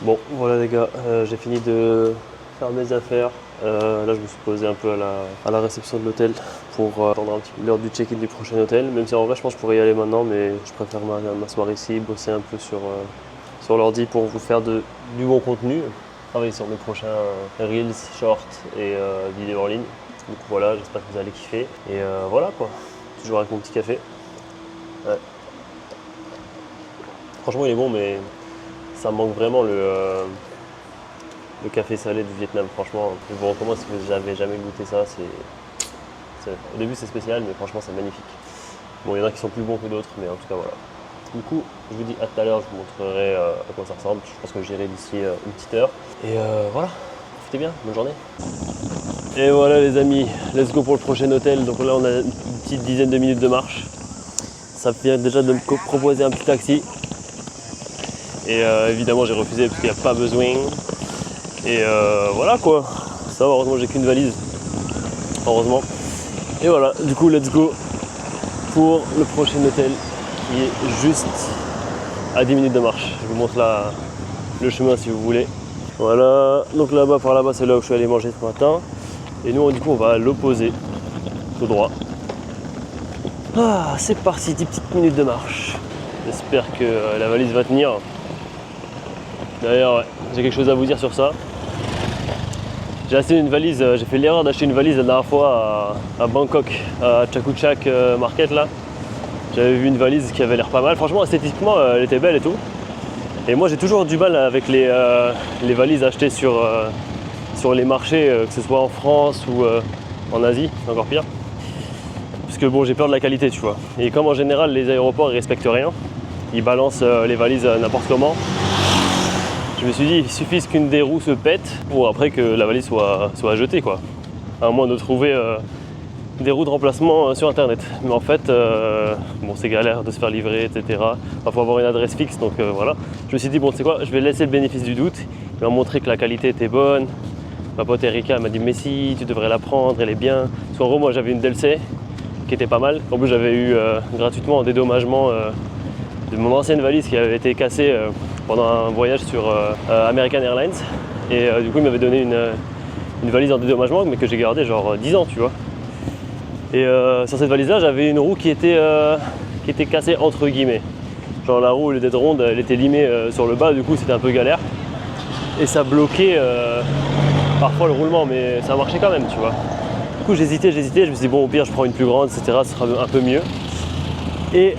Bon, voilà les gars, j'ai fini de faire mes affaires. Là, je me suis posé un peu à la réception de l'hôtel pour attendre un petit peu l'heure du check-in du prochain hôtel. Même si en vrai, je pense que je pourrais y aller maintenant, mais je préfère m'asseoir ici, bosser un peu sur l'ordi pour vous faire du bon contenu. Travailler sur mes prochains Reels, Shorts et vidéos en ligne. Donc voilà, j'espère que vous allez kiffer. Et voilà quoi, toujours avec mon petit café. Ouais. Franchement, il est bon, mais ça me manque vraiment le café salé du Vietnam. Franchement, je vous recommande si vous n'avez jamais goûté ça. Au début, c'est spécial, mais franchement, c'est magnifique. Bon, il y en a qui sont plus bons que d'autres, mais en tout cas, voilà. Du coup, je vous dis à tout à l'heure, je vous montrerai à quoi ça ressemble. Je pense que j'irai d'ici une petite heure. Et voilà, profitez bien, bonne journée. Et voilà les amis, let's go pour le prochain hôtel. Donc là, on a une petite dizaine de minutes de marche. Ça vient déjà de me proposer un petit taxi. Et évidemment j'ai refusé parce qu'il n'y a pas besoin. Et voilà quoi. Ça va, heureusement j'ai qu'une valise. Heureusement. Et voilà, du coup let's go pour le prochain hôtel qui est juste à 10 minutes de marche. Je vous montre le chemin si vous voulez. Voilà, donc là-bas, par là-bas, c'est là où je suis allé manger ce matin. Et nous du coup on va à l'opposé, tout droit. Ah, c'est parti, 10 petites minutes de marche. J'espère que la valise va tenir. D'ailleurs, ouais, j'ai quelque chose à vous dire sur ça. J'ai acheté une valise, j'ai fait l'erreur d'acheter une valise la dernière fois à Bangkok, à Chatuchak Market là. J'avais vu une valise qui avait l'air pas mal. Franchement, esthétiquement, elle était belle et tout. Et moi, j'ai toujours du mal avec les valises achetées sur les marchés, que ce soit en France ou en Asie, c'est encore pire. Parce que bon, j'ai peur de la qualité, tu vois. Et comme en général, les aéroports, ils respectent rien. Ils balancent les valises n'importe comment. Je me suis dit, il suffit qu'une des roues se pète pour après que la valise soit jetée quoi. À moins de trouver des roues de remplacement sur internet. Mais en fait, bon c'est galère de se faire livrer, etc. Il faut avoir une adresse fixe, donc voilà. Je me suis dit, bon tu sais quoi, je vais laisser le bénéfice du doute. Il m'a montré que la qualité était bonne. Ma pote Erika m'a dit, mais si, tu devrais la prendre, elle est bien. Parce qu'en gros, moi j'avais une DLC qui était pas mal. En plus, j'avais eu gratuitement un dédommagement de mon ancienne valise qui avait été cassée pendant un voyage sur American Airlines. Et du coup, il m'avait donné une valise en dédommagement, mais que j'ai gardée genre 10 ans, tu vois. Et sur cette valise-là, j'avais une roue qui était cassée entre guillemets. Genre la roue, au lieu d'être ronde, elle était limée sur le bas, du coup, c'était un peu galère. Et ça bloquait parfois le roulement, mais ça marchait quand même, tu vois. Du coup, j'hésitais, je me suis dit, bon, au pire, je prends une plus grande, etc., ce sera un peu mieux. Et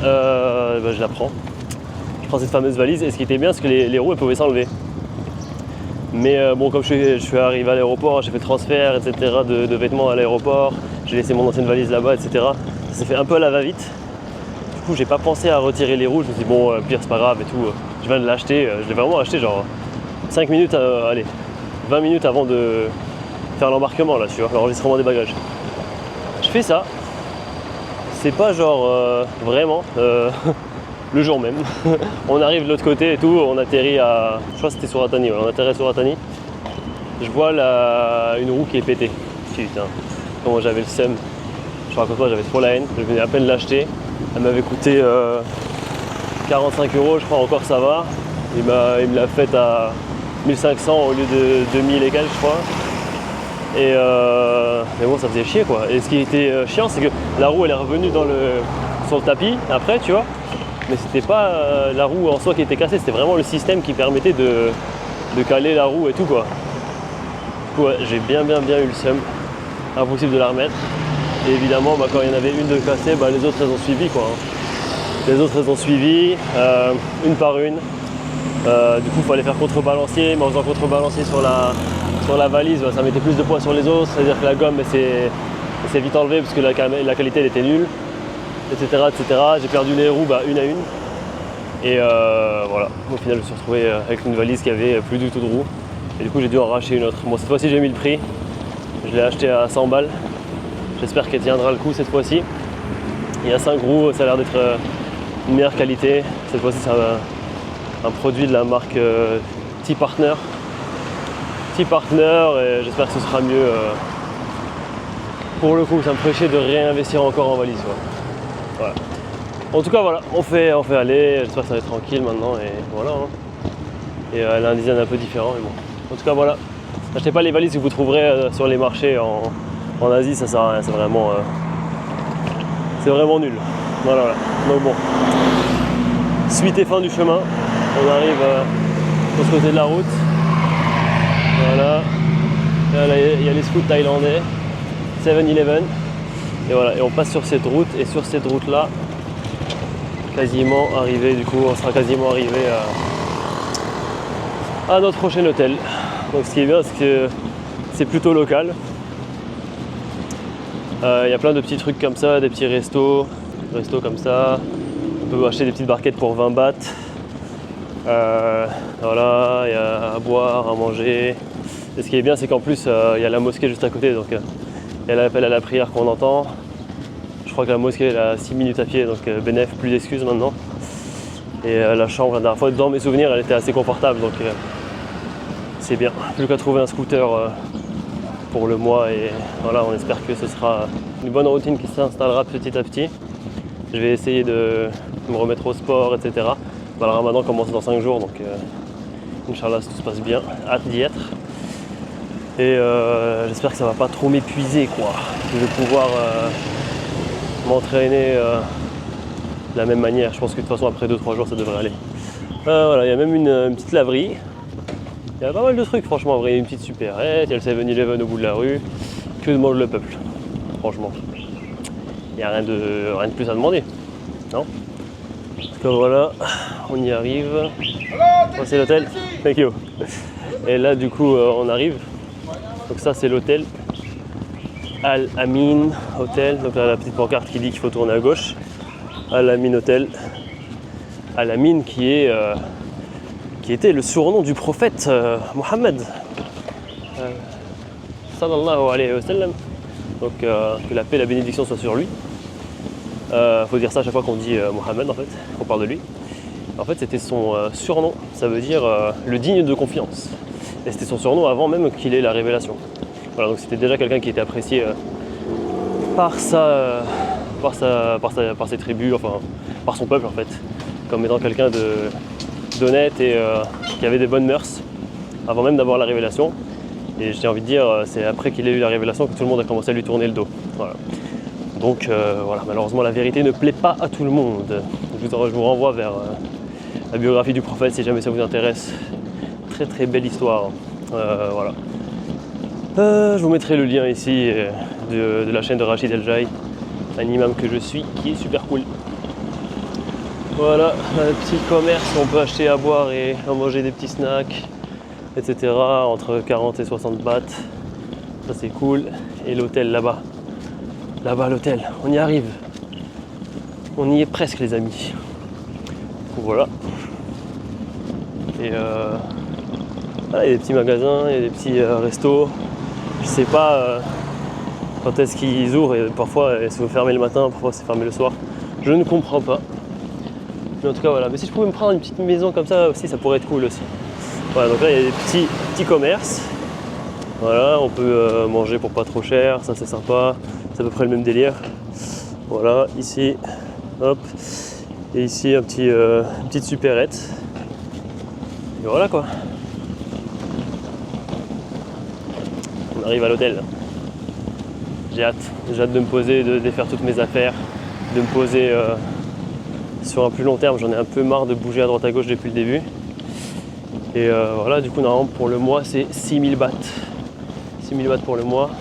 je la prends. Je prends cette fameuse valise et ce qui était bien c'est que les roues elles pouvaient s'enlever. Mais bon, comme je suis arrivé à l'aéroport, j'ai fait le transfert, etc. de vêtements à l'aéroport, j'ai laissé mon ancienne valise là-bas, etc. Ça s'est fait un peu à la va-vite. Du coup j'ai pas pensé à retirer les roues, je me suis dit bon pire c'est pas grave et tout. Je viens de l'acheter, je l'ai vraiment acheté genre 5 minutes, allez, 20 minutes avant de faire l'embarquement là, tu vois, l'enregistrement des bagages. Je fais ça. C'est pas genre vraiment le jour même. On arrive de l'autre côté et tout, on atterrit à. Je crois que c'était Suratani, ouais, on atterrit à Suratani. Je vois une roue qui est pétée. Putain, comment j'avais le seum. Je raconte pas, j'avais trop la haine. Je venais à peine l'acheter. Elle m'avait coûté 45 €, je crois, encore ça va. Il me l'a faite à 1500 au lieu de 2000 et quelques, je crois. Et mais bon, ça faisait chier quoi. Et ce qui était chiant, c'est que la roue elle est revenue sur le tapis après, tu vois. Mais c'était pas la roue en soi qui était cassée, c'était vraiment le système qui permettait de caler la roue et tout quoi. Du coup, ouais, j'ai bien eu le seum. Impossible de la remettre. Et évidemment, quand il y en avait une de cassée, les autres elles ont suivi quoi. Les autres elles ont suivi, une par une. Du coup, il fallait faire contrebalancier, mais en faisant contrebalancier sur la valise, ça mettait plus de poids sur les autres, c'est-à-dire que la gomme elle s'est vite enlevée parce que la qualité elle était nulle, etc. J'ai perdu les roues une à une. Et voilà, au final je me suis retrouvé avec une valise qui avait plus du tout de roues. Et du coup j'ai dû en racheter une autre. Bon, cette fois-ci j'ai mis le prix, je l'ai acheté à 100 balles. J'espère qu'elle tiendra le coup cette fois-ci. Il y a 5 roues, ça a l'air d'être une meilleure qualité. Cette fois-ci c'est un produit de la marque T-Partner. Et j'espère que ce sera mieux. Pour le coup, ça me ferait chier de réinvestir encore en valise. Voilà. En tout cas, voilà, on fait aller. J'espère que ça va être tranquille maintenant et voilà. Et elle a un design un peu différent, mais bon. En tout cas, voilà. N'achetez pas les valises que vous trouverez sur les marchés en Asie, ça sert à rien, c'est vraiment nul. Voilà, voilà. Donc bon, suite et fin du chemin, on arrive de ce côté de la route. Voilà. Là, il y a les scouts thaïlandais, 7-Eleven. Et voilà, et on passe sur cette route, et sur cette route-là, quasiment arrivé, du coup, on sera quasiment arrivé à notre prochain hôtel. Donc ce qui est bien, c'est que c'est plutôt local. Il y a plein de petits trucs comme ça, des petits restos comme ça. On peut acheter des petites barquettes pour 20 bahts. Voilà, il y a à boire, à manger. Et ce qui est bien, c'est qu'en plus, il y a la mosquée juste à côté. Donc il y a l'appel à la prière qu'on entend. Je crois que la mosquée elle a 6 minutes à pied, donc bénéf, plus d'excuses maintenant. Et la chambre, la dernière fois, dans mes souvenirs, elle était assez confortable, donc c'est bien. Plus qu'à trouver un scooter pour le mois, et voilà, on espère que ce sera une bonne routine qui s'installera petit à petit. Je vais essayer de me remettre au sport, etc. Le ramadan commence dans 5 jours, donc Inch'Allah, si tout se passe bien, hâte d'y être. Et j'espère que ça va pas trop m'épuiser, quoi. Je vais pouvoir m'entraîner de la même manière. Je pense que de toute façon après 2-3 jours ça devrait aller. Voilà, il y a même une petite laverie. Il y a pas mal de trucs franchement, en vrai, une petite supérette, il y a le 7-Eleven au bout de la rue. Que demande le peuple, franchement. Il n'y a rien de plus à demander, non? En tout cas voilà, on y arrive. Oh, c'est l'hôtel, thank you. Et là du coup on arrive. Donc ça c'est l'hôtel. Al-Amin Hotel, donc là, la petite pancarte qui dit qu'il faut tourner à gauche. Al-Amin Hotel. Al-Amin qui était le surnom du prophète Mohammed. Sallallahu alayhi wa sallam. Donc que la paix et la bénédiction soient sur lui. Faut dire ça à chaque fois qu'on dit Mohammed en fait, qu'on parle de lui. En fait c'était son surnom, ça veut dire le digne de confiance. Et c'était son surnom avant même qu'il ait la révélation. Voilà, donc c'était déjà quelqu'un qui était apprécié par ses tribus, enfin par son peuple en fait, comme étant quelqu'un d'honnête et qui avait des bonnes mœurs avant même d'avoir la révélation. Et j'ai envie de dire, c'est après qu'il ait eu la révélation que tout le monde a commencé à lui tourner le dos. Voilà. Donc voilà, malheureusement la vérité ne plaît pas à tout le monde. Je vous renvoie vers la biographie du prophète si jamais ça vous intéresse. Très très belle histoire. Voilà. Je vous mettrai le lien ici de la chaîne de Rachid El Jai, un imam que je suis, qui est super cool. Voilà, un petit commerce où on peut acheter à boire et à manger des petits snacks, etc. entre 40 et 60 bahts. Ça c'est cool. Et l'hôtel là-bas. Là-bas l'hôtel, on y arrive. On y est presque les amis. Voilà. Et voilà, il y a des petits magasins, il y a des petits restos. Je sais pas quand est-ce qu'ils ouvrent, et parfois c'est fermé le matin, parfois c'est fermé le soir. Je ne comprends pas. Mais en tout cas voilà, mais si je pouvais me prendre une petite maison comme ça aussi, ça pourrait être cool aussi. Voilà, donc là il y a des petits commerces. Voilà, on peut manger pour pas trop cher, ça c'est sympa. C'est à peu près le même délire. Voilà, ici, hop. Et ici une petite supérette. Et voilà quoi. On arrive à l'hôtel. J'ai hâte de me poser, de défaire toutes mes affaires, de me poser sur un plus long terme. J'en ai un peu marre de bouger à droite à gauche depuis le début. Et voilà, du coup normalement pour le mois c'est 6000 bahts. 6000 bahts pour le mois.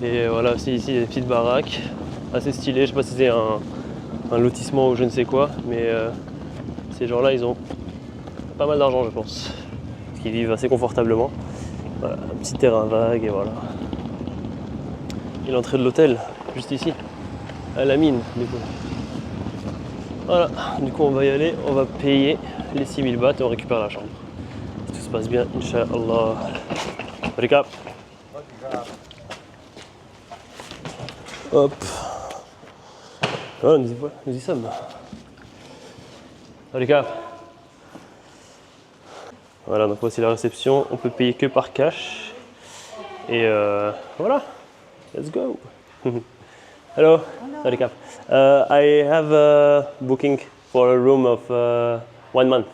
Et voilà aussi ici il y a des petites baraques assez stylées. Je sais pas si c'est un lotissement ou je ne sais quoi, mais ces gens-là ils ont pas mal d'argent je pense. Parce qu'ils vivent assez confortablement. Voilà, un petit terrain vague et voilà. Et l'entrée de l'hôtel, juste ici, à la mine du coup. Voilà, du coup on va y aller, on va payer les 6000 bahts et on récupère la chambre. Si tout se passe bien, Inch'Allah. Recap. Hop. Oh, nous y sommes. Recap. Voilà, donc voici la réception. On peut payer que par cash. Et voilà. Let's go. Hello. Recap. I have a booking for a room of 1 month.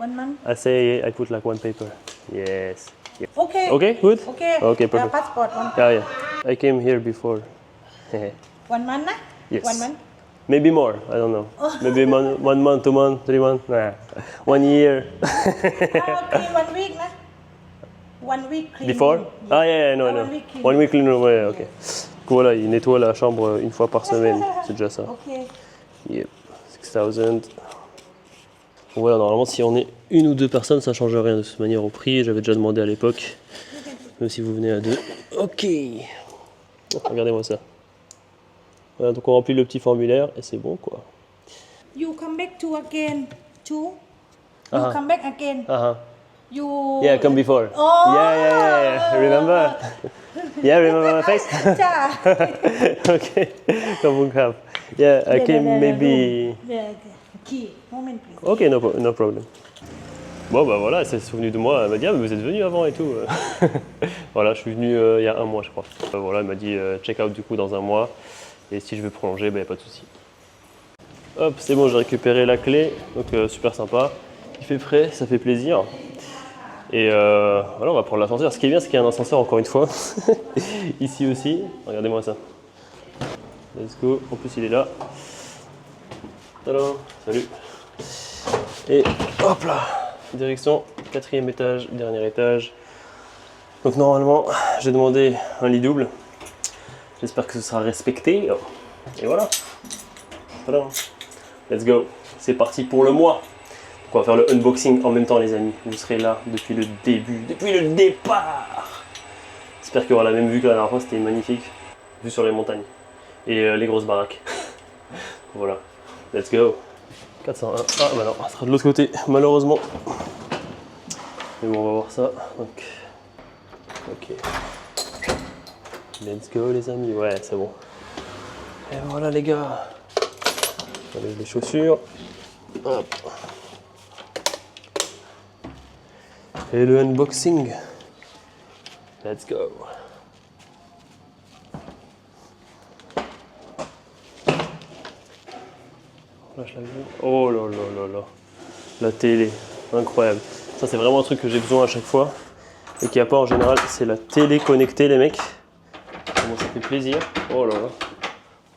1 month. I say I put like one paper. Yes. Yeah. Okay. Okay, good? Okay. Okay, perfect. Passport 1. Yeah. I came here before. 1 month, nah? Yes. 1 month. Maybe more, I don't know. Maybe 1 month, 2 months, 3 months. Nah. 1 year. Clean 1 week, nah? 1 week clean. Before? room. Ah yeah, no, 1 no. week clean. 1 week clean room, ouais, ok. Du coup, voilà, il nettoie la chambre une fois par semaine. C'est déjà ça. Okay. Yep. 6000. Voilà, normalement, si on est 1 ou 2 personnes, ça change rien de toute manière au prix. J'avais déjà demandé à l'époque. Même si vous venez à 2. Ok. Regardez-moi ça. Voilà, donc on remplit le petit formulaire et c'est bon quoi. You come back to again. You Uh-huh. come back again. Uh-huh. You. Yeah, come before. Oh. Yeah. Remember? Yeah, remember my face? จ้า Okay. Come on, yeah, I came maybe. Key. Moment, please. Ok, no problem. Bon bah voilà, elle s'est souvenue de moi, elle m'a dit ah mais vous êtes venu avant et tout. Voilà, je suis venu il y a 1 mois je crois. Voilà, elle m'a dit check out du coup dans 1 mois et si je veux prolonger, bah y a pas de souci. Hop, c'est bon, j'ai récupéré la clé, donc super sympa. Il fait frais, ça fait plaisir. Et voilà, on va prendre l'ascenseur. Ce qui est bien, c'est qu'il y a un ascenseur encore une fois. Ici aussi, regardez-moi ça. Let's go, en plus il est là. Tadam, salut. Et hop là, direction 4e étage, dernier étage. Donc normalement, j'ai demandé un lit double. J'espère que ce sera respecté. Et voilà. Tadam. Let's go. C'est parti pour le mois. Donc on va faire le unboxing en même temps les amis. Vous serez là depuis le début, depuis le départ. J'espère qu'il y aura la même vue que la dernière fois, c'était magnifique. Vue sur les montagnes. Et les grosses baraques. Voilà. Let's go. 401. Ah bah non, ça sera de l'autre côté, malheureusement. Mais bon, on va voir ça. Donc, ok. Let's go les amis. Ouais, c'est bon. Et voilà les gars. Allez, les chaussures. Hop. Et le unboxing. Let's go. Oh là là là là. La télé, incroyable. Ça c'est vraiment un truc que j'ai besoin à chaque fois et qu'il n'y a pas en général, c'est la télé connectée les mecs. Comment ça fait plaisir. Oh là là.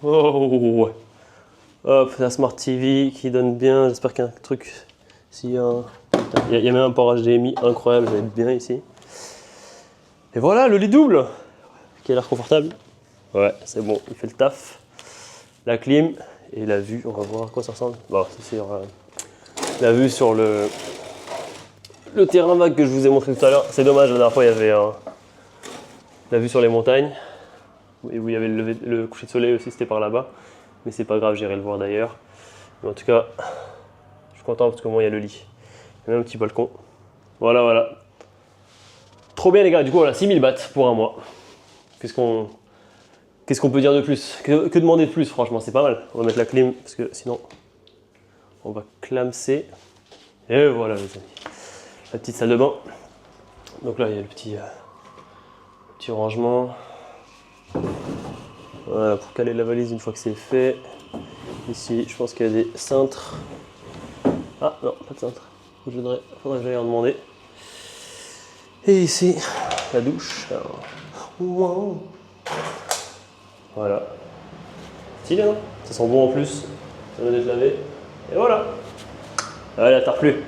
Oh ouais. Hop, la Smart TV qui donne bien. J'espère qu'il y a un truc. S'il y a un... Il y a même un port HDMI incroyable, ça va être bien ici. Et voilà le lit double qui a l'air confortable. Ouais, c'est bon, il fait le taf. La clim et la vue, on va voir à quoi ça ressemble. Bon, c'est sur la vue sur le terrain vague que je vous ai montré tout à l'heure. C'est dommage, la dernière fois il y avait la vue sur les montagnes. Et où il y avait le coucher de soleil aussi, c'était par là-bas. Mais c'est pas grave, j'irai le voir d'ailleurs. Mais en tout cas, je suis content parce qu'au moins il y a le lit. Il y a même un petit balcon. Voilà, voilà. Trop bien les gars, du coup voilà, 6000 bahts pour 1 mois. Qu'est-ce qu'on peut dire de plus? Que demander de plus, franchement, c'est pas mal. On va mettre la clim parce que sinon on va clamser. Et voilà les amis. La petite salle de bain. Donc là il y a le petit rangement. Voilà, pour caler la valise une fois que c'est fait. Ici, je pense qu'il y a des cintres. Ah non, pas de cintre. Faudrait que j'aille en demander. Et ici, la douche. Alors, wow. Voilà. Stylé, non? Ça sent bon en plus. Ça vient d'être lavé. Et voilà. Allez, à tard plus.